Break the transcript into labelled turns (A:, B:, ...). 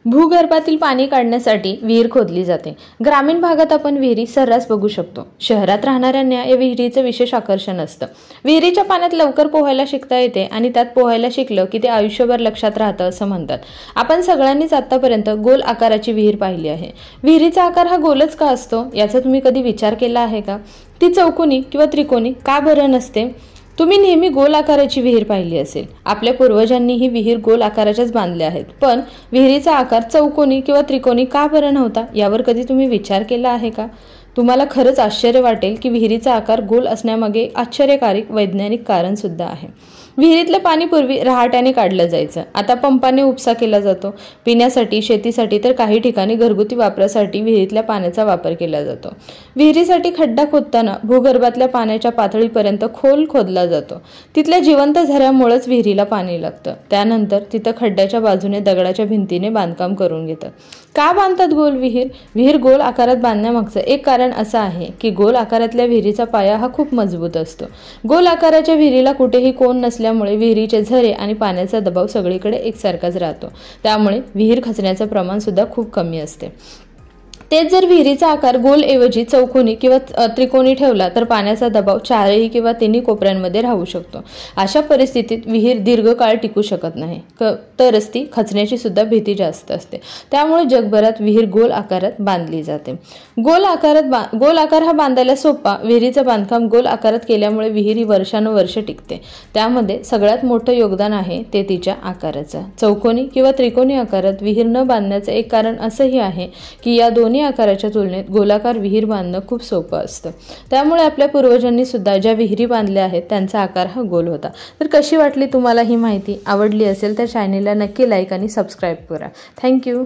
A: भूगर्भातील पाणी काढण्यासाठी विहीर खोदली जाते। ग्रामीण भागात आपण विहिरी सर्रास बघू शकतो। शहरात राहणाऱ्यांना या विहिरीचं विशेष आकर्षण असतं। विहिरीच्या पाण्यात लवकर पोहायला शिकता येते आणि त्यात पोहायला शिकलं की ते आयुष्यभर लक्षात राहतं असं म्हणतात। आपण सगळ्यांनीच आतापर्यंत गोल आकाराची विहीर पाहिली आहे। विहिरीचा आकार हा गोलच का असतो याचा तुम्ही कधी विचार केला आहे का? ती चौकोनी किंवा त्रिकोणी का बरं नसते? तुम्ही नेहमी गोल आकाराची विहीर पाहिली असेल। आपल्या पूर्वजांनी ही विहीर गोल आकाराच्याच बांधल्या आहेत, पण विहिरीचा आकार चौकोनी किंवा त्रिकोणी का बरं नव्हता यावर कधी तुम्ही विचार केला आहे का? तुम्हाला खरंच आश्चर्य वाटेल की विहिरीचा आकार गोल असण्यामागे आश्चर्यकारक वैज्ञानिक कारण सुद्धा आहे। विहिरीतलं पाणी पूर्वी रहाट्याने काढलं जायचं, आता पंपाने उपसा केला जातो। पिण्यासाठी, शेतीसाठी तर काही ठिकाणी घरगुती वापरासाठी विहिरीतल्या पाण्याचा वापर केला जातो। विहिरीसाठी खड्डा खोदताना भूगर्भातल्या पाण्याच्या पातळीपर्यंत खोल खोदला जातो। तिथल्या जिवंत झऱ्यामुळेच विहिरीला पाणी लागतं। त्यानंतर तिथं खड्ड्याच्या बाजूने दगडाच्या भिंतीने बांधकाम करून घेतात। का बांधतात गोल विहीर? विहीर गोल आकारात बांधण्यामागचं एक कारण असं आहे की गोल आकारातल्या विहिरीचा पाया हा खूप मजबूत असतो। गोल आकाराच्या विहिरीला कुठेही कोन नसल्यामुळे विहिरीचे झरे आणि पाण्याचा दबाव सगळीकडे एकसारखाच राहतो। त्यामुळे विहीर खचण्याचं प्रमाण सुद्धा खूप कमी असते। तेच जर विहिरीचा आकार गोल ऐवजी चौकोनी किंवा त्रिकोणी ठेवला तर पाण्याचा दबाव चारही किंवा तिन्ही कोपऱ्यांमध्ये राहू शकतो। अशा परिस्थितीत विहीर दीर्घकाळ टिकू शकत नाही, तरच ती खचण्याची सुद्धा भीती जास्त असते। त्यामुळे जगभरात विहीर गोल आकारात बांधली जाते। गोल आकार हा बांधायला सोपा। विहिरीचं बांधकाम गोल आकारात केल्यामुळे विहीर ही वर्षानुवर्ष टिकते। त्यामध्ये सगळ्यात मोठं योगदान आहे ते तिच्या आकाराचं। चौकोनी किंवा त्रिकोणी आकारात विहीर न बांधण्याचं एक कारण असंही आहे की या दोन्ही आकाराच्या तुलनेत गोलाकार विहीर बांधणं खूप सोपं असतं। त्यामुळे आपल्या पूर्वजांनी सुद्धा ज्या विहिरी बांधल्या आहेत त्यांचा आकार हा गोल होता। तर कशी वाटली तुम्हाला ही माहिती? आवडली असेल तर चॅनेलला नक्की लाईक आणि सबस्क्राईब करा। थँक्यू।